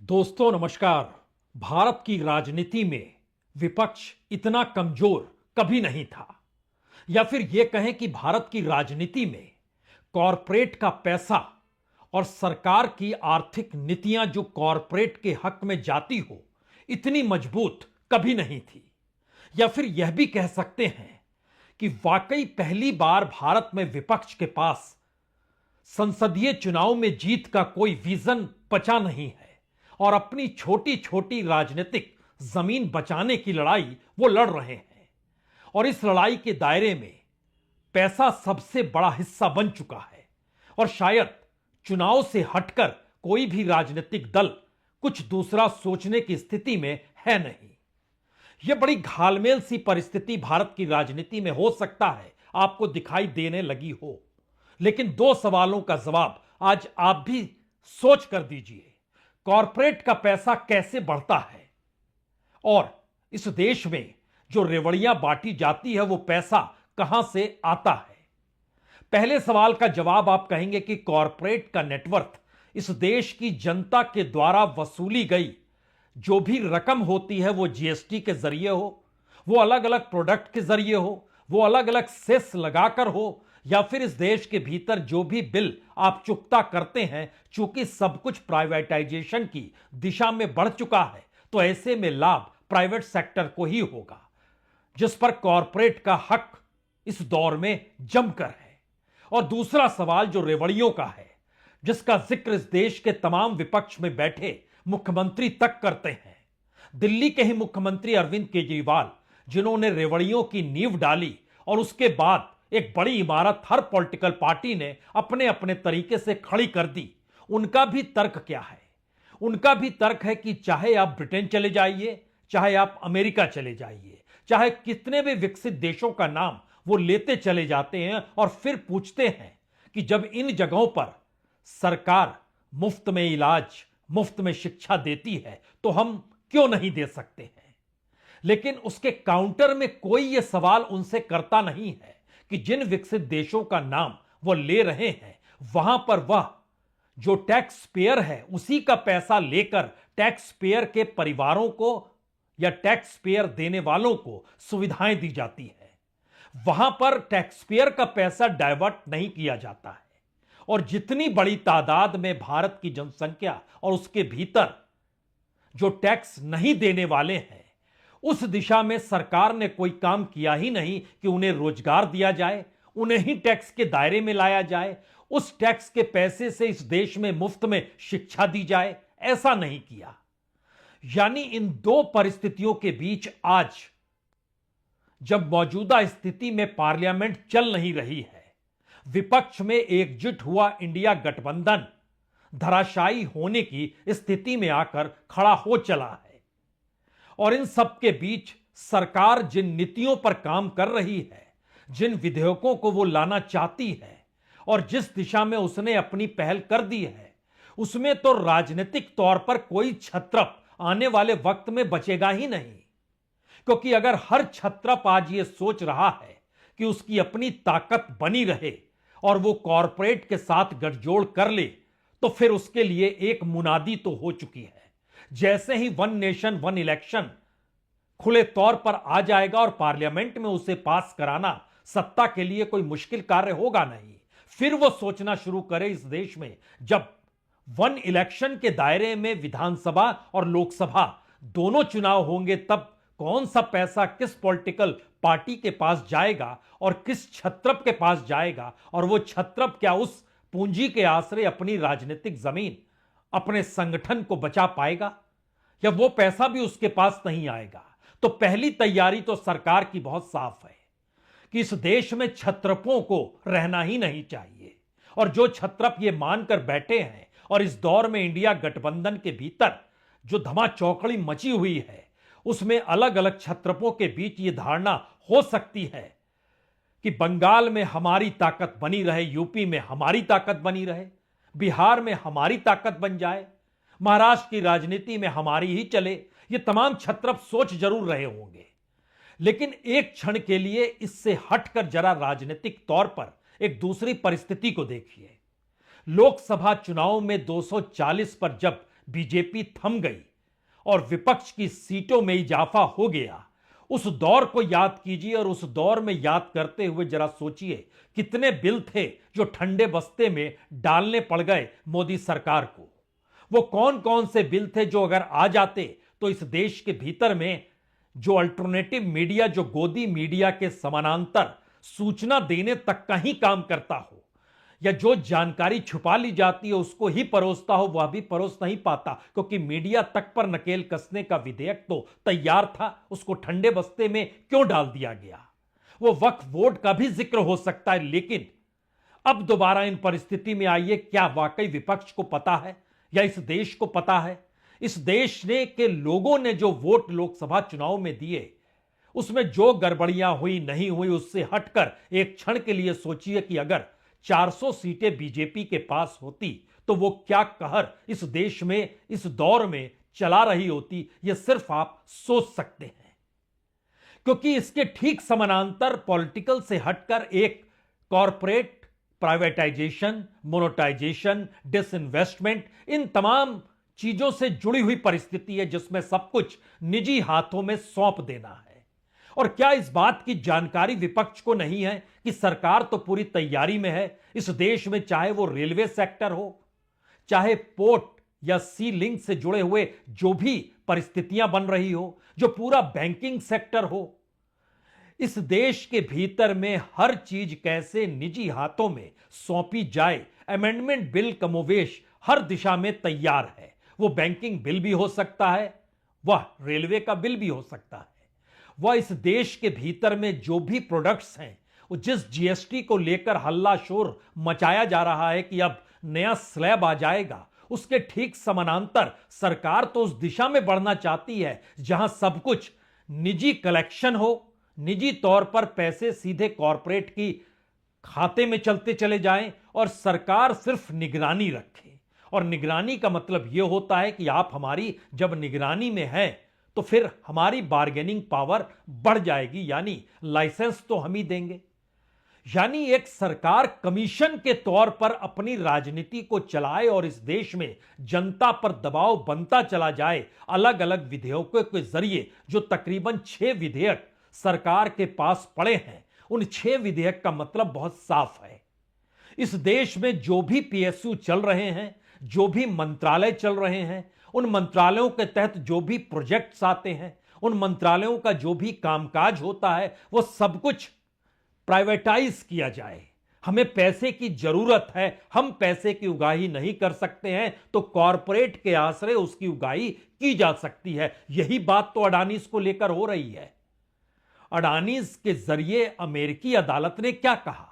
दोस्तों नमस्कार। भारत की राजनीति में विपक्ष इतना कमजोर कभी नहीं था, या फिर यह कहें कि भारत की राजनीति में कॉरपोरेट का पैसा और सरकार की आर्थिक नीतियां जो कॉरपोरेट के हक में जाती हो, इतनी मजबूत कभी नहीं थी। या फिर यह भी कह सकते हैं कि वाकई पहली बार भारत में विपक्ष के पास संसदीय चुनाव में जीत का कोई विजन बचा नहीं है और अपनी छोटी छोटी राजनीतिक जमीन बचाने की लड़ाई वो लड़ रहे हैं। और इस लड़ाई के दायरे में पैसा सबसे बड़ा हिस्सा बन चुका है और शायद चुनाव से हटकर कोई भी राजनीतिक दल कुछ दूसरा सोचने की स्थिति में है नहीं। यह बड़ी घालमेल सी परिस्थिति भारत की राजनीति में हो सकता है आपको दिखाई देने लगी हो, लेकिन दो सवालों का जवाब आज आप भी सोच कर दीजिए। कॉरपोरेट का पैसा कैसे बढ़ता है और इस देश में जो रेवड़ियां बांटी जाती है वो पैसा कहां से आता है? पहले सवाल का जवाब आप कहेंगे कि कॉरपोरेट का नेटवर्थ इस देश की जनता के द्वारा वसूली गई जो भी रकम होती है, वो जीएसटी के जरिए हो, वो अलग अलग प्रोडक्ट के जरिए हो, वो अलग अलग सेस लगाकर हो, या फिर इस देश के भीतर जो भी बिल आप चुकता करते हैं, चूंकि सब कुछ प्राइवेटाइजेशन की दिशा में बढ़ चुका है, तो ऐसे में लाभ प्राइवेट सेक्टर को ही होगा, जिस पर कॉरपोरेट का हक इस दौर में जमकर है। और दूसरा सवाल जो रेवड़ियों का है, जिसका जिक्र इस देश के तमाम विपक्ष में बैठे मुख्यमंत्री तक करते हैं। दिल्ली के ही मुख्यमंत्री अरविंद केजरीवाल, जिन्होंने रेवड़ियों की नींव डाली और उसके बाद एक बड़ी इमारत हर पॉलिटिकल पार्टी ने अपने अपने तरीके से खड़ी कर दी, उनका भी तर्क क्या है? उनका भी तर्क है कि चाहे आप ब्रिटेन चले जाइए, चाहे आप अमेरिका चले जाइए, चाहे कितने भी विकसित देशों का नाम वो लेते चले जाते हैं और फिर पूछते हैं कि जब इन जगहों पर सरकार मुफ्त में इलाज, मुफ्त में शिक्षा देती है तो हम क्यों नहीं दे सकते हैं? लेकिन उसके काउंटर में कोई यह सवाल उनसे करता नहीं है कि जिन विकसित देशों का नाम वो ले रहे हैं, वहां पर वह जो टैक्स पेयर है उसी का पैसा लेकर टैक्स पेयर के परिवारों को या टैक्स पेयर देने वालों को सुविधाएं दी जाती है। वहां पर टैक्स पेयर का पैसा डाइवर्ट नहीं किया जाता है। और जितनी बड़ी तादाद में भारत की जनसंख्या और उसके भीतर जो टैक्स नहीं देने वाले हैं, उस दिशा में सरकार ने कोई काम किया ही नहीं कि उन्हें रोजगार दिया जाए, उन्हें ही टैक्स के दायरे में लाया जाए, उस टैक्स के पैसे से इस देश में मुफ्त में शिक्षा दी जाए। ऐसा नहीं किया। यानी इन दो परिस्थितियों के बीच आज जब मौजूदा स्थिति में पार्लियामेंट चल नहीं रही है, विपक्ष में एकजुट हुआ इंडिया गठबंधन धराशायी होने की स्थिति में आकर खड़ा हो चला है। और इन सब के बीच सरकार जिन नीतियों पर काम कर रही है, जिन विधेयकों को वो लाना चाहती है और जिस दिशा में उसने अपनी पहल कर दी है, उसमें तो राजनीतिक तौर पर कोई छत्रप आने वाले वक्त में बचेगा ही नहीं। क्योंकि अगर हर छत्रप आज ये सोच रहा है कि उसकी अपनी ताकत बनी रहे और वो कॉरपोरेट के साथ गठजोड़ कर ले, तो फिर उसके लिए एक मुनादी तो हो चुकी है। जैसे ही वन नेशन वन इलेक्शन खुले तौर पर आ जाएगा और पार्लियामेंट में उसे पास कराना सत्ता के लिए कोई मुश्किल कार्य होगा नहीं, फिर वो सोचना शुरू करे इस देश में जब वन इलेक्शन के दायरे में विधानसभा और लोकसभा दोनों चुनाव होंगे, तब कौन सा पैसा किस पॉलिटिकल पार्टी के पास जाएगा और किस छत्रप के पास जाएगा, और वो छत्रप क्या उस पूंजी के आश्रय अपनी राजनीतिक जमीन, अपने संगठन को बचा पाएगा, या वो पैसा भी उसके पास नहीं आएगा? तो पहली तैयारी तो सरकार की बहुत साफ है कि इस देश में छत्रपों को रहना ही नहीं चाहिए। और जो छत्रप ये मानकर बैठे हैं, और इस दौर में इंडिया गठबंधन के भीतर जो धमाचौकड़ी मची हुई है, उसमें अलग अलग छत्रपों के बीच ये धारणा हो सकती है कि बंगाल में हमारी ताकत बनी रहे, यूपी में हमारी ताकत बनी रहे, बिहार में हमारी ताकत बन जाए, महाराष्ट्र की राजनीति में हमारी ही चले। ये तमाम छत्रप सोच जरूर रहे होंगे, लेकिन एक क्षण के लिए इससे हटकर जरा राजनीतिक तौर पर एक दूसरी परिस्थिति को देखिए। लोकसभा चुनाव में 240 पर जब बीजेपी थम गई और विपक्ष की सीटों में इजाफा हो गया, उस दौर को याद कीजिए और उस दौर में याद करते हुए जरा सोचिए कितने बिल थे जो ठंडे बस्ते में डालने पड़ गए मोदी सरकार को। वो कौन कौन से बिल थे जो अगर आ जाते तो इस देश के भीतर में जो अल्टरनेटिव मीडिया, जो गोदी मीडिया के समानांतर सूचना देने तक का ही काम करता हो, या जो जानकारी छुपा ली जाती है उसको ही परोसता हो, वह भी परोस नहीं पाता क्योंकि मीडिया तक पर नकेल कसने का विधेयक तो तैयार था, उसको ठंडे बस्ते में क्यों डाल दिया गया। वो वक्फ बोर्ड का भी जिक्र हो सकता है, लेकिन अब दोबारा इन परिस्थिति में आइए, क्या वाकई विपक्ष को पता है या इस देश को पता है? इस देश ने के लोगों ने जो वोट लोकसभा चुनाव में दिए उसमें जो गड़बड़ियां हुई नहीं हुई उससे हटकर एक क्षण के लिए सोचिए कि अगर 400 सीटें बीजेपी के पास होती तो वो क्या कहर इस देश में इस दौर में चला रही होती, ये सिर्फ आप सोच सकते हैं। क्योंकि इसके ठीक समानांतर पॉलिटिकल से हटकर एक कॉरपोरेट प्राइवेटाइजेशन, मोनेटाइजेशन, डिसइन्वेस्टमेंट, इन तमाम चीजों से जुड़ी हुई परिस्थिति है जिसमें सब कुछ निजी हाथों में सौंप देना है। और क्या इस बात की जानकारी विपक्ष को नहीं है कि सरकार तो पूरी तैयारी में है इस देश में, चाहे वो रेलवे सेक्टर हो, चाहे पोर्ट या सी लिंक से जुड़े हुए जो भी परिस्थितियां बन रही हो, जो पूरा बैंकिंग सेक्टर हो, इस देश के भीतर में हर चीज कैसे निजी हाथों में सौंपी जाए। अमेंडमेंट बिल कमोवेश हर दिशा में तैयार है। वो बैंकिंग बिल भी हो सकता है, वह रेलवे का बिल भी हो सकता है, वह इस देश के भीतर में जो भी प्रोडक्ट्स हैं, वो जिस जीएसटी को लेकर हल्ला शोर मचाया जा रहा है कि अब नया स्लैब आ जाएगा, उसके ठीक समानांतर सरकार तो उस दिशा में बढ़ना चाहती है जहां सब कुछ निजी कलेक्शन हो, निजी तौर पर पैसे सीधे कॉरपोरेट की खाते में चलते चले जाएं और सरकार सिर्फ निगरानी रखे। और निगरानी का मतलब यह होता है कि आप हमारी जब निगरानी में हैं तो फिर हमारी बार्गेनिंग पावर बढ़ जाएगी, यानी लाइसेंस तो हम ही देंगे। यानी एक सरकार कमीशन के तौर पर अपनी राजनीति को चलाए और इस देश में जनता पर दबाव बनता चला जाए अलग अलग विधेयकों के जरिए। जो तकरीबन 6 विधेयक सरकार के पास पड़े हैं, उन 6 विधेयक का मतलब बहुत साफ है। इस देश में जो भी पीएसयू चल रहे हैं, जो भी मंत्रालय चल रहे हैं, उन मंत्रालयों के तहत जो भी प्रोजेक्ट्स आते हैं, उन मंत्रालयों का जो भी कामकाज होता है, वो सब कुछ प्राइवेटाइज किया जाए। हमें पैसे की जरूरत है, हम पैसे की उगाही नहीं कर सकते हैं तो कॉरपोरेट के आश्रय उसकी उगाही की जा सकती है। यही बात तो अडानीज को लेकर हो रही है। अडानीज के जरिए अमेरिकी अदालत ने क्या कहा?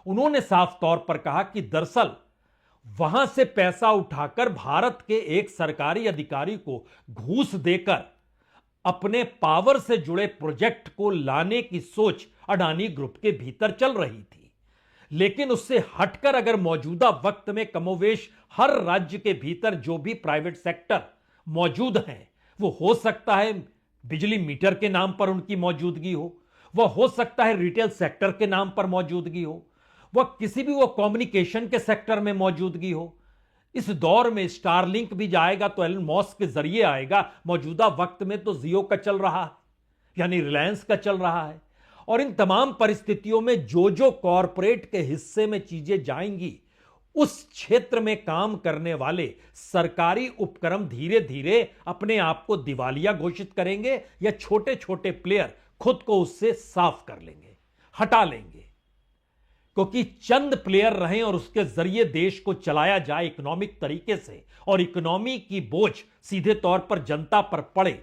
उन्होंने साफ तौर पर कहा कि दरअसल वहां से पैसा उठाकर भारत के एक सरकारी अधिकारी को घूस देकर अपने पावर से जुड़े प्रोजेक्ट को लाने की सोच अडानी ग्रुप के भीतर चल रही थी। लेकिन उससे हटकर अगर मौजूदा वक्त में कमोवेश हर राज्य के भीतर जो भी प्राइवेट सेक्टर मौजूद हैं, वो हो सकता है बिजली मीटर के नाम पर उनकी मौजूदगी हो सकता है रिटेल सेक्टर के नाम पर मौजूदगी हो, वह किसी भी वो कम्युनिकेशन के सेक्टर में मौजूदगी हो। इस दौर में स्टारलिंक भी जाएगा तो एलन मस्क के जरिए आएगा। मौजूदा वक्त में तो जियो का चल रहा है, यानी रिलायंस का चल रहा है। और इन तमाम परिस्थितियों में जो जो कॉरपोरेट के हिस्से में चीजें जाएंगी, उस क्षेत्र में काम करने वाले सरकारी उपक्रम धीरे धीरे अपने आप को दिवालिया घोषित करेंगे या छोटे छोटे प्लेयर खुद को उससे साफ कर लेंगे, हटा लेंगे। क्योंकि चंद प्लेयर रहें और उसके जरिए देश को चलाया जाए इकोनॉमिक तरीके से और इकोनॉमी की बोझ सीधे तौर पर जनता पर पड़े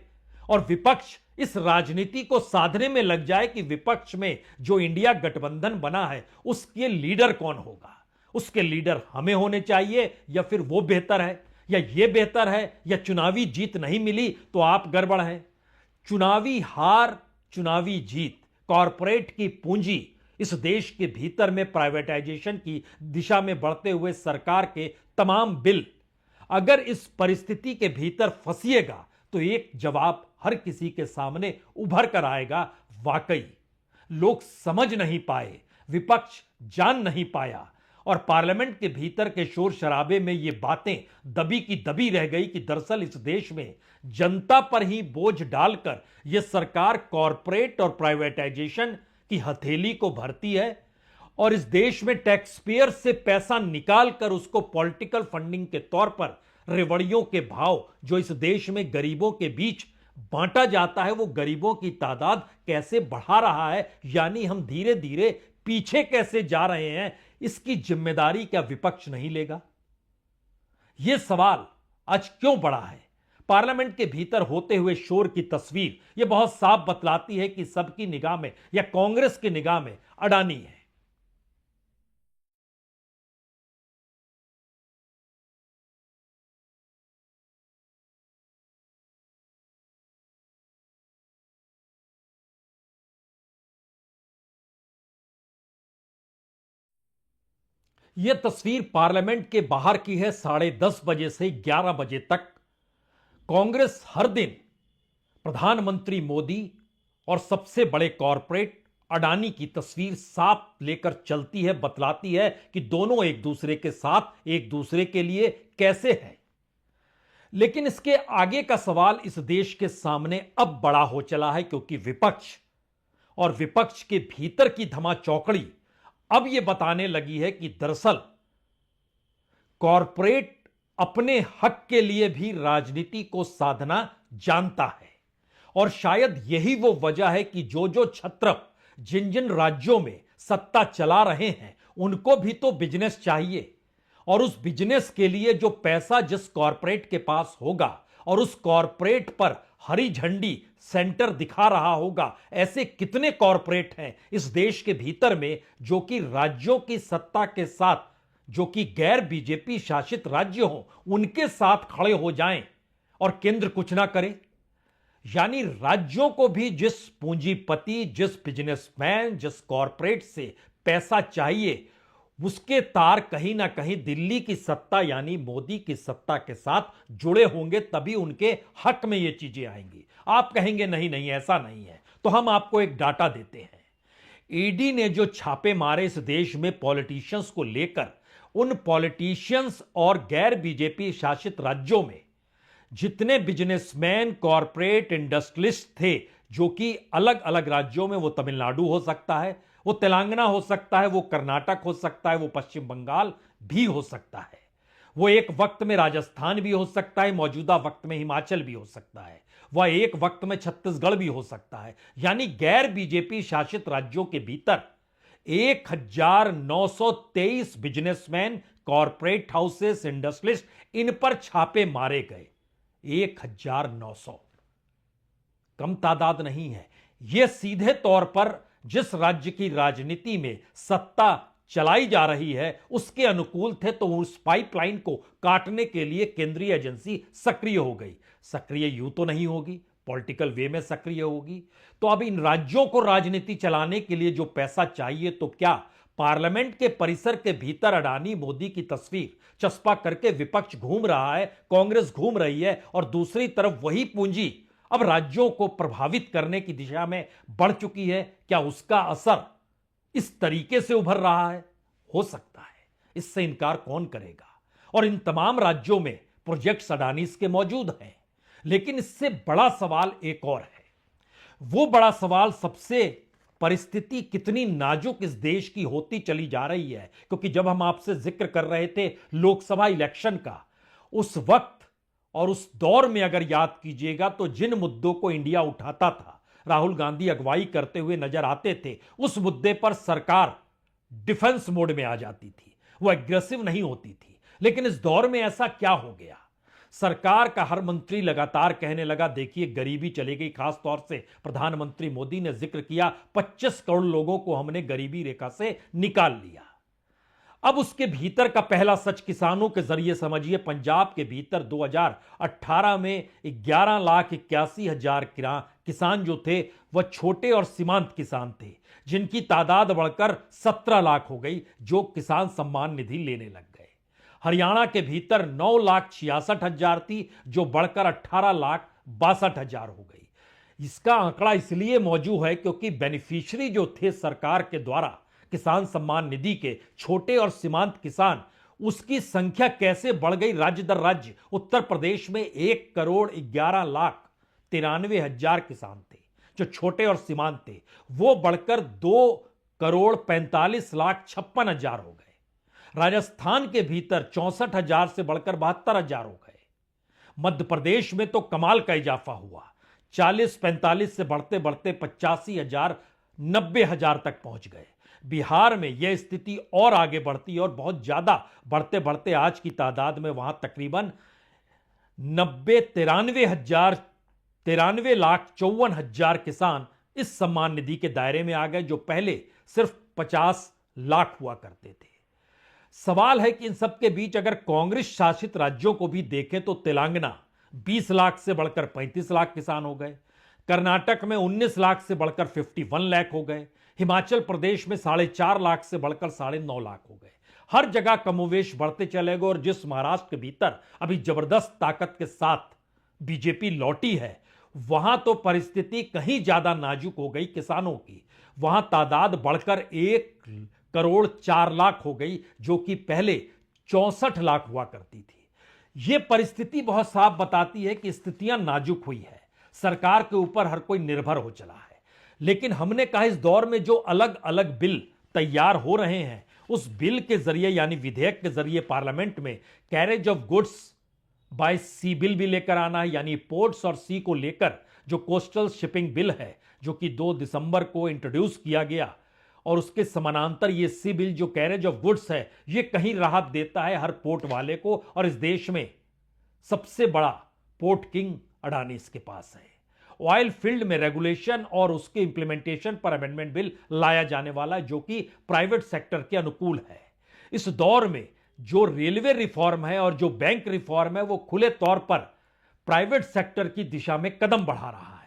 और विपक्ष इस राजनीति को साधने में लग जाए कि विपक्ष में जो इंडिया गठबंधन बना है उसके लीडर कौन होगा, उसके लीडर हमें होने चाहिए या फिर वो बेहतर है, या ये बेहतर है, या चुनावी जीत नहीं मिली तो आप गड़बड़ हैं। चुनावी हार, चुनावी जीत, कॉरपोरेट की पूंजी इस देश के भीतर में प्राइवेटाइजेशन की दिशा में बढ़ते हुए सरकार के तमाम बिल अगर इस परिस्थिति के भीतर फंसिएगा तो एक जवाब हर किसी के सामने उभर कर आएगा। वाकई लोग समझ नहीं पाए, विपक्ष जान नहीं पाया और पार्लियामेंट के भीतर के शोर शराबे में ये बातें दबी की दबी रह गई कि दरअसल इस देश में जनता पर ही बोझ डालकर यह सरकार कॉरपोरेट और प्राइवेटाइजेशन की हथेली को भरती है और इस देश में टैक्स पेयर से पैसा निकालकर उसको पॉलिटिकल फंडिंग के तौर पर रेवड़ियों के भाव जो इस देश में गरीबों के बीच बांटा जाता है वो गरीबों की तादाद कैसे बढ़ा रहा है, यानी हम धीरे धीरे पीछे कैसे जा रहे हैं, इसकी जिम्मेदारी क्या विपक्ष नहीं लेगा? यह सवाल आज क्यों बड़ा है? पार्लियामेंट के भीतर होते हुए शोर की तस्वीर यह बहुत साफ बतलाती है कि सबकी निगाह में या कांग्रेस की निगाह में अडानी है। यह तस्वीर पार्लियामेंट के बाहर की है। 10:30 बजे से 11 बजे तक कांग्रेस हर दिन प्रधानमंत्री मोदी और सबसे बड़े कॉरपोरेट अडानी की तस्वीर साफ लेकर चलती है, बतलाती है कि दोनों एक दूसरे के साथ, एक दूसरे के लिए कैसे हैं। लेकिन इसके आगे का सवाल इस देश के सामने अब बड़ा हो चला है, क्योंकि विपक्ष और विपक्ष के भीतर की धमाचौकड़ी अब यह बताने लगी है कि दरअसल कॉरपोरेट अपने हक के लिए भी राजनीति को साधना जानता है और शायद यही वो वजह है कि जो जो छत्रप जिन जिन राज्यों में सत्ता चला रहे हैं उनको भी तो बिजनेस चाहिए और उस बिजनेस के लिए जो पैसा जिस कॉरपोरेट के पास होगा और उस कॉरपोरेट पर हरी झंडी सेंटर दिखा रहा होगा, ऐसे कितने कॉरपोरेट हैं इस देश के भीतर में जो कि राज्यों की सत्ता के साथ, जो कि गैर बीजेपी शासित राज्य हों, उनके साथ खड़े हो जाएं और केंद्र कुछ ना करे। यानी राज्यों को भी जिस पूंजीपति, जिस बिजनेसमैन, जिस कॉरपोरेट से पैसा चाहिए उसके तार कहीं ना कहीं दिल्ली की सत्ता यानी मोदी की सत्ता के साथ जुड़े होंगे, तभी उनके हक में ये चीजें आएंगी। आप कहेंगे नहीं नहीं ऐसा नहीं है, तो हम आपको एक डाटा देते हैं। ईडी ने जो छापे मारे इस देश में पॉलिटिशियंस को लेकर, उन पॉलिटिशियंस और गैर बीजेपी शासित राज्यों में जितने बिजनेसमैन, कॉरपोरेट, इंडस्ट्रियलिस्ट थे जो कि अलग अलग राज्यों में, वो तमिलनाडु हो सकता है, वो तेलंगाना हो सकता है, वो कर्नाटक हो सकता है, वो पश्चिम बंगाल भी हो सकता है, वो एक वक्त में राजस्थान भी हो सकता है, मौजूदा वक्त में हिमाचल भी हो सकता है, वह एक वक्त में छत्तीसगढ़ भी हो सकता है। यानी गैर बीजेपी शासित राज्यों के भीतर 1923 बिजनेसमैन, कॉरपोरेट हाउसेस, इंडस्ट्रियलिस्ट, इन पर छापे मारे गए। 1900 कम तादाद नहीं है। यह सीधे तौर पर जिस राज्य की राजनीति में सत्ता चलाई जा रही है उसके अनुकूल थे, तो उस पाइपलाइन को काटने के लिए केंद्रीय एजेंसी सक्रिय हो गई। सक्रिय यूं तो नहीं होगी, पॉलिटिकल वे में सक्रिय होगी। तो अब इन राज्यों को राजनीति चलाने के लिए जो पैसा चाहिए, तो क्या पार्लियामेंट के परिसर के भीतर अडानी मोदी की तस्वीर चस्पा करके विपक्ष घूम रहा है, कांग्रेस घूम रही है और दूसरी तरफ वही पूंजी अब राज्यों को प्रभावित करने की दिशा में बढ़ चुकी है। क्या उसका असर इस तरीके से उभर रहा है? हो सकता है, इससे इनकार कौन करेगा। और इन तमाम राज्यों में प्रोजेक्ट्स अडानीज के मौजूद हैं। लेकिन इससे बड़ा सवाल एक और है। वो बड़ा सवाल सबसे परिस्थिति कितनी नाजुक इस देश की होती चली जा रही है, क्योंकि जब हम आपसे जिक्र कर रहे थे लोकसभा इलेक्शन का, उस वक्त और उस दौर में अगर याद कीजिएगा तो जिन मुद्दों को इंडिया उठाता था, राहुल गांधी अगुवाई करते हुए नजर आते थे, उस मुद्दे पर सरकार डिफेंस मोड में आ जाती थी, वो एग्रेसिव नहीं होती थी। लेकिन इस दौर में ऐसा क्या हो गया? सरकार का हर मंत्री लगातार कहने लगा, देखिए गरीबी चली गई। खास तौर से प्रधानमंत्री मोदी ने जिक्र किया 25 करोड़ लोगों को हमने गरीबी रेखा से निकाल लिया। अब उसके भीतर का पहला सच किसानों के जरिए समझिए। पंजाब के भीतर 2018 में 11,81,000 किसान जो थे वह छोटे और सीमांत किसान थे, जिनकी तादाद बढ़कर 17 लाख हो गई, जो किसान सम्मान निधि लेने लग गए। हरियाणा के भीतर 9,66,000 थी, जो बढ़कर 18,62,000 हो गई। इसका आंकड़ा इसलिए मौजूद है क्योंकि बेनिफिशियरी जो थे सरकार के द्वारा किसान सम्मान निधि के छोटे और सीमांत किसान, उसकी संख्या कैसे बढ़ गई राज्य दर राज्य। उत्तर प्रदेश में 1,11,93,000 किसान थे जो छोटे और सीमांत थे, वो बढ़कर 2,45,56,000 हो गए। राजस्थान के भीतर 64,000 से बढ़कर 72,000 हो गए। मध्य प्रदेश में तो कमाल का इजाफा हुआ, 40-45 से बढ़ते बढ़ते 85,000, 90,000 तक पहुंच गए। बिहार में यह स्थिति और आगे बढ़ती और बहुत ज्यादा बढ़ते बढ़ते आज की तादाद में वहां तकरीबन 93,54,000 किसान इस सम्मान निधि के दायरे में आ गए, जो पहले सिर्फ 50 लाख हुआ करते थे। सवाल है कि इन सब के बीच अगर कांग्रेस शासित राज्यों को भी देखें तो तेलंगाना 20 लाख से बढ़कर 35 लाख किसान हो गए, कर्नाटक में 19 लाख से बढ़कर 51 लाख हो गए, हिमाचल प्रदेश में 4.5 लाख से बढ़कर 9.5 लाख हो गए। हर जगह कमोवेश बढ़ते चले गए। और जिस महाराष्ट्र के भीतर अभी जबरदस्त ताकत के साथ बीजेपी लौटी है, वहां तो परिस्थिति कहीं ज्यादा नाजुक हो गई किसानों की। वहां तादाद बढ़कर 1,04,00,000 हो गई, जो कि पहले 64 लाख हुआ करती थी। यह परिस्थिति बहुत साफ बताती है कि स्थितियां नाजुक हुई है, सरकार के ऊपर हर कोई निर्भर हो चला है। लेकिन हमने कहा इस दौर में जो अलग अलग बिल तैयार हो रहे हैं, उस बिल के जरिए यानी विधेयक के जरिए पार्लियामेंट में carriage of goods by sea bill भी लेकर आना है, यानी पोर्ट्स और सी को लेकर जो कोस्टल शिपिंग बिल है, जो कि 2 दिसंबर को इंट्रोड्यूस किया गया। और उसके समानांतर ये सी बिल जो कैरेज ऑफ गुड्स है, ये कहीं राहत देता है हर पोर्ट वाले को। और इस देश में सबसे बड़ा पोर्ट किंग अडानी इसके पास है। ऑयल फील्ड में रेगुलेशन और उसके इंप्लीमेंटेशन पर अमेंडमेंट बिल लाया जाने वाला है, जो कि प्राइवेट सेक्टर के अनुकूल है। इस दौर में जो रेलवे रिफॉर्म है और जो बैंक रिफॉर्म है, वो खुले तौर पर प्राइवेट सेक्टर की दिशा में कदम बढ़ा रहा है।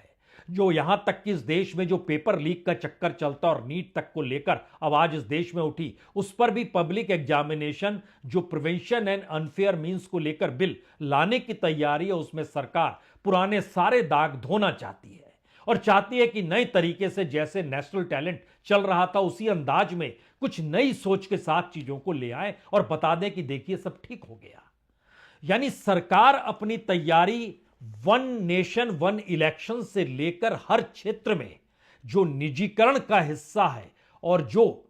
जो यहां तक कि इस देश में जो पेपर लीक का चक्कर चलता और नीट तक को लेकर आवाज इस देश में उठी, उस पर भी पब्लिक एग्जामिनेशन जो प्रिवेंशन एंड अनफेयर मींस को लेकर बिल लाने की तैयारी है, उसमें सरकार पुराने सारे दाग धोना चाहती है और चाहती है कि नए तरीके से जैसे नेशनल टैलेंट चल रहा था, उसी अंदाज में कुछ नई सोच के साथ चीजों को ले आए और बता दें कि देखिए सब ठीक हो गया। यानी सरकार अपनी तैयारी वन नेशन वन इलेक्शन से लेकर हर क्षेत्र में जो निजीकरण का हिस्सा है और जो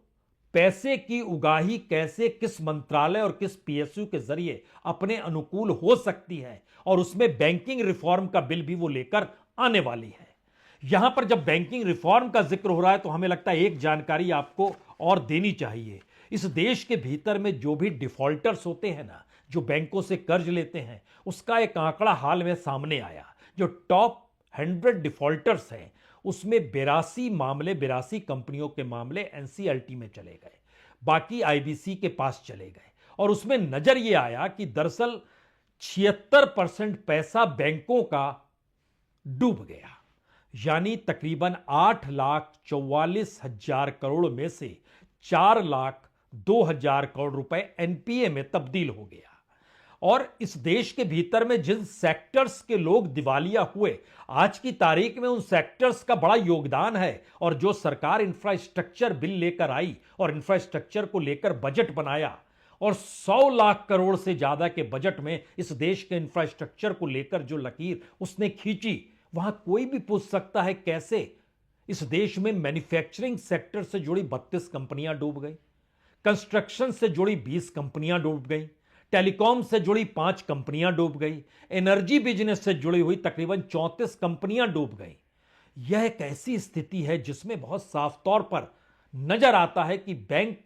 पैसे की उगाही कैसे किस मंत्रालय और किस पीएसयू के जरिए अपने अनुकूल हो सकती है, और उसमें बैंकिंग रिफॉर्म का बिल भी वो लेकर आने वाली है। यहां पर जब बैंकिंग रिफॉर्म का जिक्र हो रहा है तो हमें लगता है एक जानकारी आपको और देनी चाहिए। इस देश के भीतर में जो भी डिफॉल्टर्स होते हैं ना, जो बैंकों से कर्ज लेते हैं, उसका एक आंकड़ा हाल में सामने आया। जो टॉप 100 डिफॉल्टर्स हैं, उसमें 82 कंपनियों के मामले एनसीएलटी में चले गए, बाकी आईबीसी के पास चले गए। और उसमें नजर यह आया कि दरअसल 76% पैसा बैंकों का डूब गया, यानी तकरीबन 8,44,000 करोड़ में से 4,02,000 करोड़ रुपए एनपीए में तब्दील हो गया। और इस देश के भीतर में जिन सेक्टर्स के लोग दिवालिया हुए, आज की तारीख में उन सेक्टर्स का बड़ा योगदान है। और जो सरकार इंफ्रास्ट्रक्चर बिल लेकर आई और इंफ्रास्ट्रक्चर को लेकर बजट बनाया, और 100 लाख करोड़ से ज्यादा के बजट में इस देश के इंफ्रास्ट्रक्चर को लेकर जो लकीर उसने खींची, वहां कोई भी पूछ सकता है कैसे इस देश में मैन्युफैक्चरिंग सेक्टर से जुड़ी 32 कंपनियां डूब गई, कंस्ट्रक्शन से जुड़ी 20 कंपनियां डूब गई, टेलीकॉम से जुड़ी 5 कंपनियां डूब गई, एनर्जी बिजनेस से जुड़ी हुई तकरीबन 34 कंपनियां डूब गई। यह एक ऐसी स्थिति है जिसमें बहुत साफ तौर पर नजर आता है कि bank,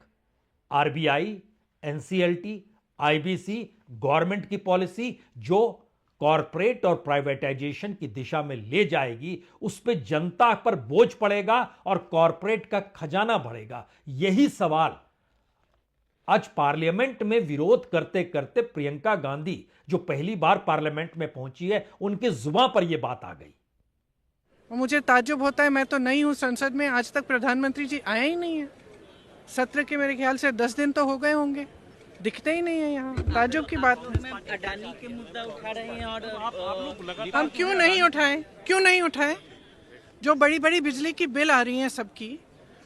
RBI, NCLT, IBC, government की पॉलिसी जो कॉरपोरेट और प्राइवेटाइजेशन की दिशा में ले जाएगी, उस पर जनता पर बोझ पड़ेगा और कॉरपोरेट का खजाना बढ़ेगा। यही सवाल आज पार्लियामेंट में विरोध करते करते प्रियंका गांधी जो पहली बार पार्लियामेंट में पहुंची है, उनके जुबान पर यह बात आ गई। मुझे ताज्जुब होता है, मैं तो नहीं हूं संसद में, आज तक प्रधानमंत्री जी आया ही नहीं है। सत्र के मेरे ख्याल से 10 दिन तो हो गए होंगे, दिखते ही नहीं है यहाँ। ताज्जुब की बात है। अडानी के मुद्दा उठा रहे हैं और हम क्यों नहीं उठाएं? जो बड़ी बड़ी बिजली की बिल आ रही हैं सबकी,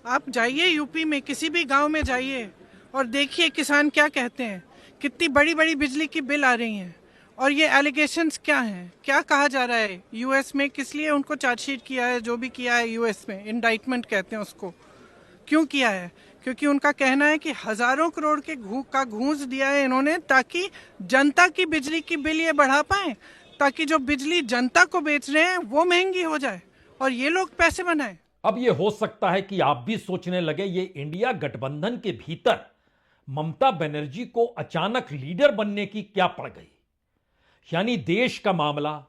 आप जाइए यूपी में किसी भी गांव में जाइए और देखिए किसान क्या कहते हैं, कितनी बड़ी बड़ी बिजली की बिल आ रही हैं। और ये एलिगेशंस क्या हैं, क्या कहा जा रहा है यूएस में, किस लिए उनको चार्जशीट किया है, जो भी किया है यूएस में, इंडाइटमेंट कहते हैं उसको, क्यों किया है? क्योंकि उनका कहना है कि हजारों करोड़ के घूंस दिया है इन्होंने ताकि जनता की बिजली की बिल ये बढ़ा पाए, ताकि जो बिजली जनता को बेच रहे हैं वो महंगी हो जाए और ये लोग पैसे बनाए। अब यह हो सकता है कि आप भी सोचने लगे ये इंडिया गठबंधन के भीतर ममता बनर्जी को अचानक लीडर बनने की क्या पड़ गई। यानी देश का मामला,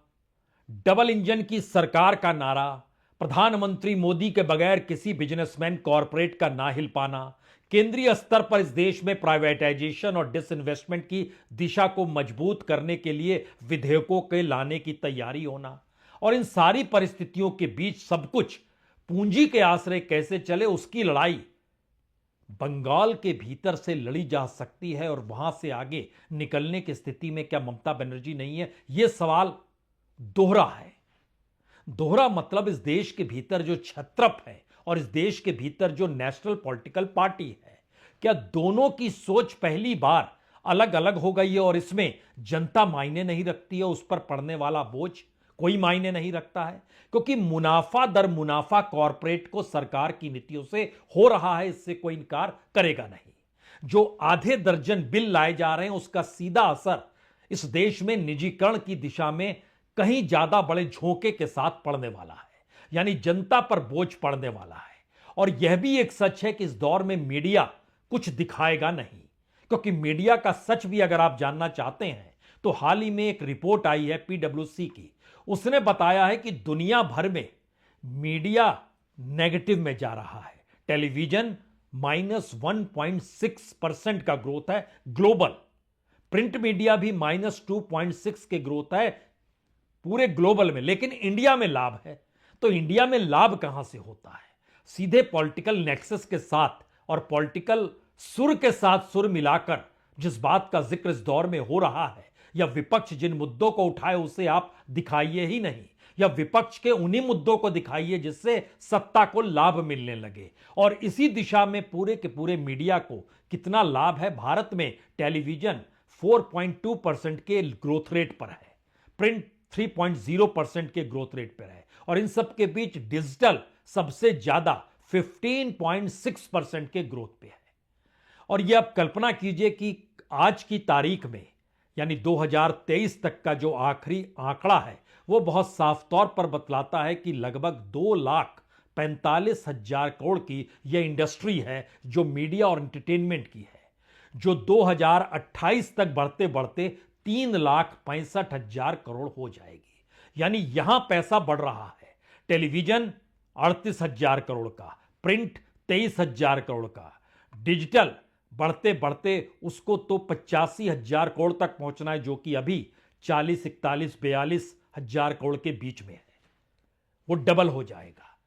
डबल इंजन की सरकार का नारा, प्रधानमंत्री मोदी के बगैर किसी बिजनेसमैन कॉरपोरेट का ना हिल पाना, केंद्रीय स्तर पर इस देश में प्राइवेटाइजेशन और डिसइन्वेस्टमेंट की दिशा को मजबूत करने के लिए विधेयकों के लाने की तैयारी होना, और इन सारी परिस्थितियों के बीच सब कुछ पूंजी के आश्रय कैसे चले उसकी लड़ाई बंगाल के भीतर से लड़ी जा सकती है। और वहां से आगे निकलने की स्थिति में क्या ममता बनर्जी नहीं है? यह सवाल दोहरा है। दोहरा मतलब इस देश के भीतर जो छत्रप है और इस देश के भीतर जो नेशनल पॉलिटिकल पार्टी है, क्या दोनों की सोच पहली बार अलग अलग हो गई है और इसमें जनता मायने नहीं रखती है, उस पर पड़ने वाला बोझ कोई मायने नहीं रखता है? क्योंकि मुनाफा दर मुनाफा कॉरपोरेट को सरकार की नीतियों से हो रहा है, इससे कोई इनकार करेगा नहीं। जो आधे दर्जन बिल लाए जा रहे हैं उसका सीधा असर इस देश में निजीकरण की दिशा में कहीं ज्यादा बड़े झोंके के साथ पड़ने वाला है, यानी जनता पर बोझ पड़ने वाला है। और यह भी एक सच है कि इस दौर में मीडिया कुछ दिखाएगा नहीं, क्योंकि मीडिया का सच भी अगर आप जानना चाहते हैं तो हाल ही में एक रिपोर्ट आई है पीडब्ल्यूसी की, उसने बताया है कि दुनिया भर में मीडिया नेगेटिव में जा रहा है। टेलीविजन -1.6% का ग्रोथ है ग्लोबल, प्रिंट मीडिया भी -2.6 के ग्रोथ है पूरे ग्लोबल में, लेकिन इंडिया में लाभ है। तो इंडिया में लाभ कहां से होता है? सीधे पॉलिटिकल नेक्सस के साथ और पॉलिटिकल सुर के साथ सुर मिलाकर जिस बात का जिक्र इस दौर में हो रहा है, या विपक्ष जिन मुद्दों को उठाए उसे आप दिखाइए ही नहीं, या विपक्ष के उन्हीं मुद्दों को दिखाइए जिससे सत्ता को लाभ मिलने लगे। और इसी दिशा में पूरे के पूरे मीडिया को कितना लाभ है? भारत में टेलीविजन 4.2% के ग्रोथ रेट पर है, प्रिंट 3.0% के ग्रोथ रेट पर है, और इन सब के बीच डिजिटल सबसे ज्यादा 15.6% के ग्रोथ पे है। और यह आप कल्पना कीजिए कि आज की तारीख में यानी 2023 तक का जो आखिरी आंकड़ा है वो बहुत साफ तौर पर बतलाता है कि लगभग 2,45,000 करोड़ की यह इंडस्ट्री है जो मीडिया और एंटरटेनमेंट की है, जो 2028 तक बढ़ते बढ़ते 3,65,000 करोड़ हो जाएगी। यानी यहां पैसा बढ़ रहा है। टेलीविजन 38,000 करोड़ का, प्रिंट 23,000 करोड़ का, डिजिटल बढ़ते बढ़ते उसको तो 85,000 करोड़ तक पहुंचना है, जो कि अभी 40, 41, 42,000 करोड़ के बीच में है। वो डबल हो जाएगा।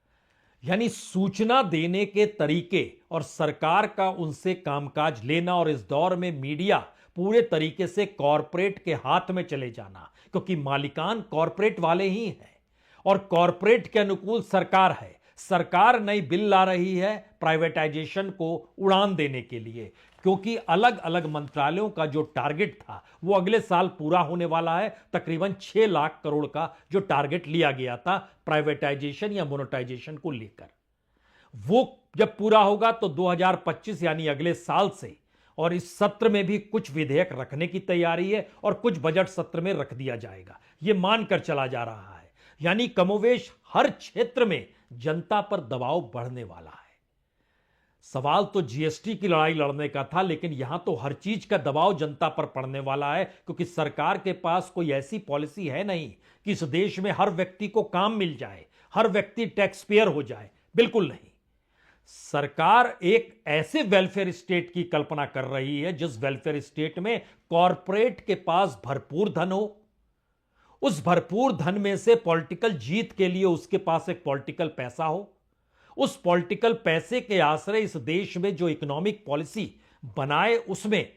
यानी सूचना देने के तरीके और सरकार का उनसे कामकाज लेना, और इस दौर में मीडिया पूरे तरीके से कॉरपोरेट के हाथ में चले जाना, क्योंकि मालिकान कॉरपोरेट वाले ही हैं और कॉरपोरेट के अनुकूल सरकार है। सरकार नई बिल ला रही है प्राइवेटाइजेशन को उड़ान देने के लिए, क्योंकि अलग अलग मंत्रालयों का जो टारगेट था वो अगले साल पूरा होने वाला है। तकरीबन 6 लाख करोड़ का जो टारगेट लिया गया था प्राइवेटाइजेशन या मोनेटाइजेशन को लेकर, वो जब पूरा होगा तो 2025 यानी अगले साल से, और इस सत्र में भी कुछ विधेयक रखने की तैयारी है और कुछ बजट सत्र में रख दिया जाएगा, यह मानकर चला जा रहा है। यानी कमोवेश हर क्षेत्र में जनता पर दबाव बढ़ने वाला है। सवाल तो जीएसटी की लड़ाई लड़ने का था, लेकिन यहां तो हर चीज का दबाव जनता पर पड़ने वाला है, क्योंकि सरकार के पास कोई ऐसी पॉलिसी है नहीं कि इस देश में हर व्यक्ति को काम मिल जाए, हर व्यक्ति टैक्स पेयर हो जाए। बिल्कुल नहीं। सरकार एक ऐसे वेलफेयर स्टेट की कल्पना कर रही है जिस वेलफेयर स्टेट में कॉरपोरेट के पास भरपूर धन हो, उस भरपूर धन में से पॉलिटिकल जीत के लिए उसके पास एक पॉलिटिकल पैसा हो, उस पॉलिटिकल पैसे के आश्रय इस देश में जो इकोनॉमिक पॉलिसी बनाए उसमें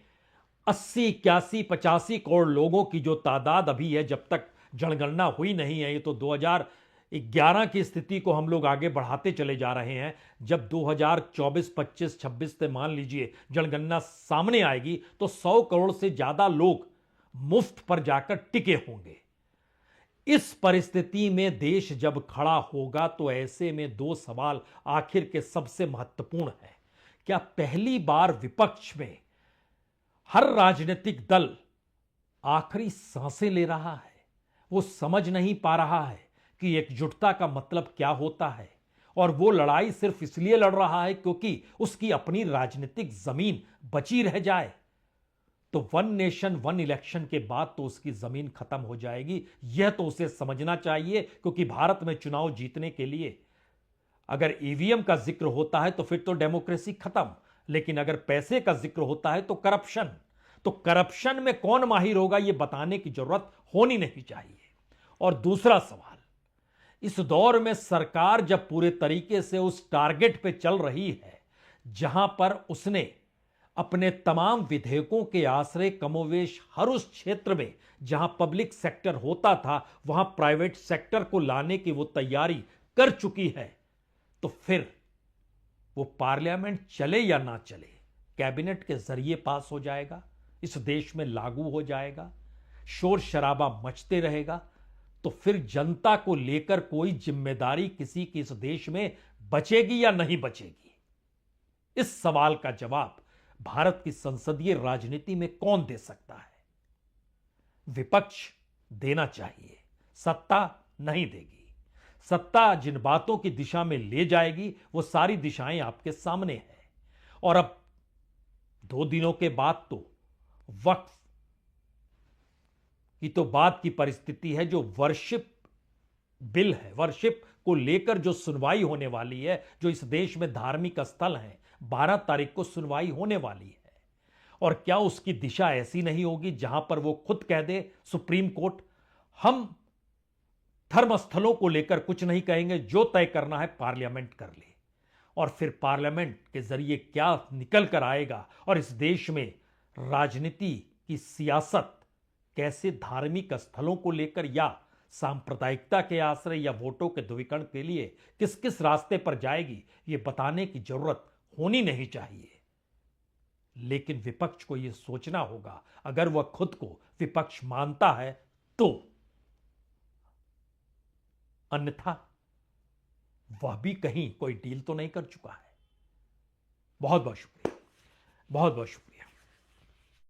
80, 81, 85 करोड़ लोगों की जो तादाद अभी है, जब तक जनगणना हुई नहीं है, ये तो 11 की स्थिति को हम लोग आगे बढ़ाते चले जा रहे हैं। जब 2024, 25, 26 से मान लीजिए जनगणना सामने आएगी तो 100 करोड़ से ज्यादा लोग मुफ्त पर जाकर टिके होंगे। इस परिस्थिति में देश जब खड़ा होगा तो ऐसे में दो सवाल आखिर के सबसे महत्वपूर्ण हैं। क्या पहली बार विपक्ष में हर राजनीतिक दल आखिरी सांसें ले रहा है? वो समझ नहीं पा रहा है कि एकजुटता का मतलब क्या होता है, और वो लड़ाई सिर्फ इसलिए लड़ रहा है क्योंकि उसकी अपनी राजनीतिक जमीन बची रह जाए। तो वन नेशन वन इलेक्शन के बाद तो उसकी जमीन खत्म हो जाएगी, यह तो उसे समझना चाहिए। क्योंकि भारत में चुनाव जीतने के लिए अगर ईवीएम का जिक्र होता है तो फिर तो डेमोक्रेसी खत्म, लेकिन अगर पैसे का जिक्र होता है तो करप्शन। तो करप्शन में कौन माहिर होगा यह बताने की जरूरत होनी नहीं चाहिए। और दूसरा सवाल, इस दौर में सरकार जब पूरे तरीके से उस टारगेट पे चल रही है जहां पर उसने अपने तमाम विधेयकों के आश्रय कमोवेश हर उस क्षेत्र में जहां पब्लिक सेक्टर होता था वहां प्राइवेट सेक्टर को लाने की वो तैयारी कर चुकी है, तो फिर वो पार्लियामेंट चले या ना चले, कैबिनेट के जरिए पास हो जाएगा, इस देश में लागू हो जाएगा, शोर शराबा मचते रहेगा, तो फिर जनता को लेकर कोई जिम्मेदारी किसी की इस देश में बचेगी या नहीं बचेगी? इस सवाल का जवाब भारत की संसदीय राजनीति में कौन दे सकता है? विपक्ष देना चाहिए, सत्ता नहीं देगी। सत्ता जिन बातों की दिशा में ले जाएगी वो सारी दिशाएं आपके सामने है। और अब 2 दिनों के बाद तो वक्फ की तो बात की परिस्थिति है। जो वर्शिप बिल है, वर्शिप को लेकर जो सुनवाई होने वाली है, जो इस देश में धार्मिक स्थल हैं, 12 तारीख को सुनवाई होने वाली है। और क्या उसकी दिशा ऐसी नहीं होगी जहां पर वो खुद कह दे सुप्रीम कोर्ट, हम धर्मस्थलों को लेकर कुछ नहीं कहेंगे, जो तय करना है पार्लियामेंट कर ले। और फिर पार्लियामेंट के जरिए क्या निकल कर आएगा और इस देश में राजनीति की सियासत कैसे धार्मिक स्थलों को लेकर या सांप्रदायिकता के आश्रय या वोटों के ध्रुवीकरण के लिए किस किस रास्ते पर जाएगी, यह बताने की जरूरत होनी नहीं चाहिए। लेकिन विपक्ष को यह सोचना होगा, अगर वह खुद को विपक्ष मानता है तो, अन्यथा वह भी कहीं कोई डील तो नहीं कर चुका है। बहुत बहुत शुक्रिया, बहुत बहुत शुक्रिया।